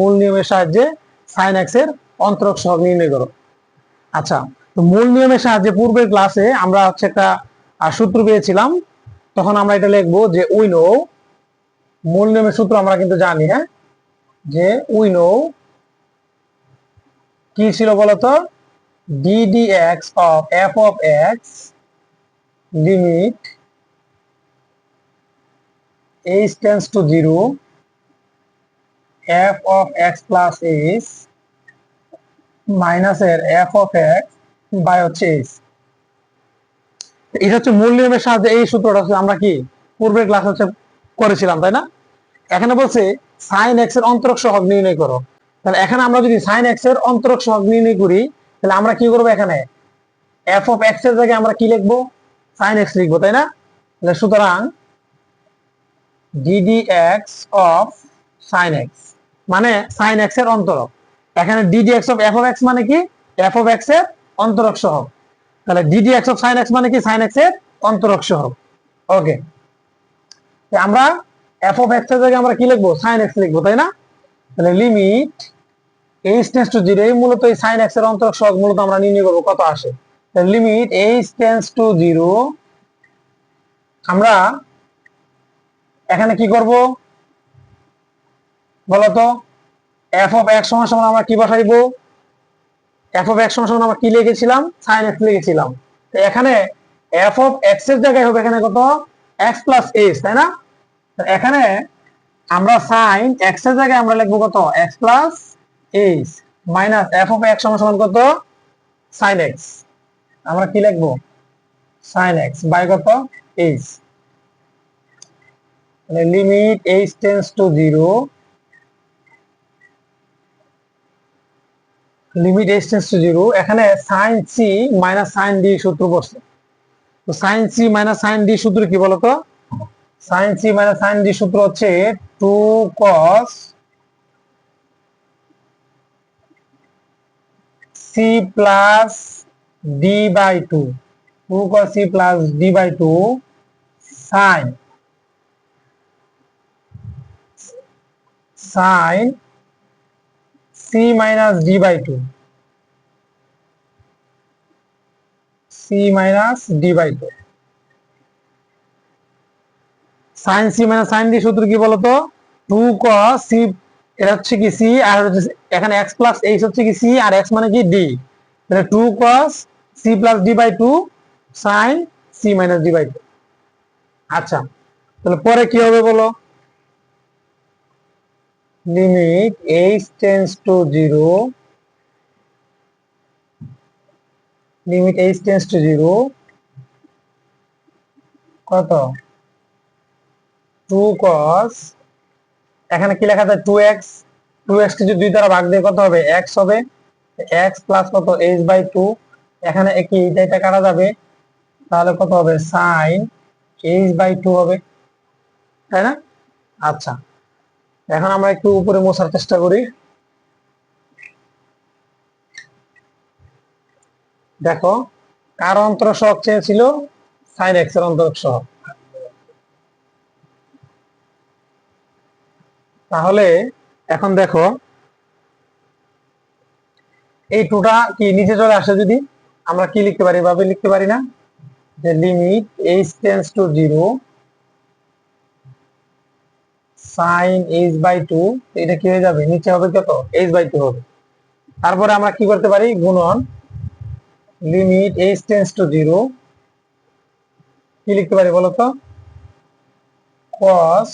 মূল নিয়মের সাহায্যে sin x এর অন্তরক সহগ নির্ণয় করো। আচ্ছা, তো মূল নিয়মের সাহায্যে পূর্বের ক্লাসে আমরা হচ্ছে একটা সূত্র পেয়েছিলাম, তখন আমরা এটা লিখবো যে উই নো, মূল নিয়মের সূত্র আমরা কিন্তু জানি, হ্যাঁ, যে উই নো কি ছিল বলতো, D D x of F of x limit H tends to 0 f of x plus h minus এর f of x বাই হচ্ছে h। এটা হচ্ছে মূল নিয়মের সাহায্যে এই সূত্রটা হচ্ছে আমরা কি পূর্বের ক্লাস হচ্ছে করেছিলাম, তাই না? এখানে বলছে sin x এর অন্তরক সহগ নির্ণয় করো। তাহলে এখানে আমরা যদি sin x এর অন্তরক সহগ নির্ণয় করি, তাহলে আমরা কি করবো, এখানে f of x এর জায়গায় আমরা কি লিখবো, sin x লিখবো, তাই না? তাহলে সুতরাং ddx of sin x মানে sin x এর অন্তরক। এখানে ddx of f of x মানে কি, f of x এর অন্তরক সহগ। তাহলে ddx of sin x মানে কি, sin x এর অন্তরক সহগ। ওকে, আমরা f of x এর জায়গায় আমরা কি লিখবো, sin x লিখবো, তাই না? তাহলে লিমিট h টেন্ডস টু 0, এই মূলত এই sin x এর অন্তরক সহগ মূলত আমরা নির্ণয় করবো কত আসে। লিমিট h টেন্ডস টু 0, আমরা এখানে কি করব বলতো, f of x সমান সমান আমরা কি বসাইবো, f of x সমান সমান আমরা কি লিখেছিলাম, sin x লিখেছিলাম। তো এখানে f of x এর জায়গায় হবে এখানে কত, x plus h, তাই না? এখানে আমরা sin x এর জায়গায় আমরা লিখবো কত, x plus h minus f of x সমান সমান কত, sin x, আমরা কি লিখবো, sin x বাই কত, h। Limit h tends to 0, limit h tends to 0, এখানে sin c minus sin d সূত্র পড়ছে। তো sin c minus sin d সূত্র কি বলতো, sin c minus sin d সূত্র হচ্ছে 2 cos c plus d by 2, 2 cos c plus d by 2 sin c minus d by 2, c minus d by 2। sin c minus sin d সূত্র কি বলতো, 2 cos c, এটা হচ্ছে কি c, আর এখানে x plus h হচ্ছে কি c, আর x মানে কি d, তাহলে 2 cos c plus d by 2 sin c minus d by 2। আচ্ছা, তাহলে পরে কি হবে বলো, limit h tends to 0, limit h tends to 0 কত, 2 cos, এখানে কি লেখা যায় 2x, 2x কে যদি 2 দ্বারা ভাগ দিয়ে কত হবে, x হবে, x প্লাস কত h বাই 2, এখানে কি এটা কাটা যাবে, তাহলে কত হবে, sin h বাই 2 হবে, তাই না? আচ্ছা, এখন আমরা একটু উপরে মোছার চেষ্টা করি। দেখো, কার অন্তরক সহগ চেয়েছিল, sin x এর অন্তরক সহগ। তাহলে এখন দেখো এই টুটা কি নিচে চলে আসে, যদি আমরা কি লিখতে পারি, এভাবে লিখতে পারি না, যে limit h tends to 0 sin h by 2, এটা কি হয়ে যাবে, নিচে হবে কত, h বাই 2 হবে। তারপরে আমরা কি করতে পারি, গুণন লিমিট h টেন্ডস টু 0, কি লিখতে পারি বলতো, cos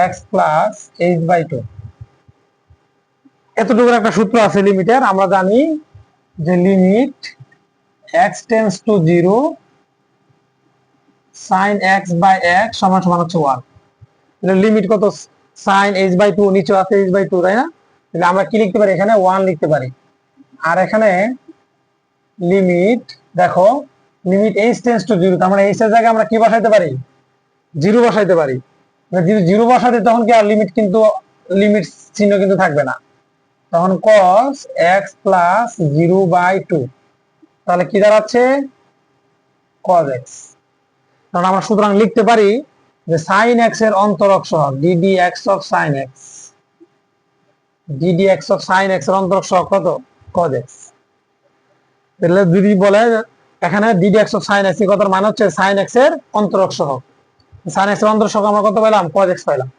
x plus h by 2। এতটুকুর একটা সূত্র আছে লিমিটের, আমরা জানি যে limit x tends to 0 sin x by x সমান সমান হচ্ছে 1। লিমিট কত, sin h বাই 2, নিচে আছে h বাই 2, তাই না? তাহলে আমরা কি লিখতে পারি, এখানে 1 লিখতে পারি। আর এখানে লিমিট দেখো, লিমিট h টেন্ডস টু 0, তার মানে h এর জায়গায় আমরা কি বসাইতে পারি, 0 বসাইতে পারি। যদি 0 বসাতে তখন কি আর লিমিট কিন্তু, লিমিট চিহ্ন কিন্তু থাকবে না, তখন cos x প্লাস 0 বাই 2, তাহলে কি দাঁড়াচ্ছে, cos x। তখন আমরা সুতরাং লিখতে পারি যে sin x এর অন্তরক সহগ ddx of sin x DD x of sine x এর অন্তরক সহগ কত কজ এক্স। তাহলে যদি বলে এখানে DD x of sine x কত মানে হচ্ছে সাইন এক্স এর অন্তরক সহগ, সাইন এক্স এর অন্তরক সহগ আমরা কত পেলাম কজ এক্স পাইলাম।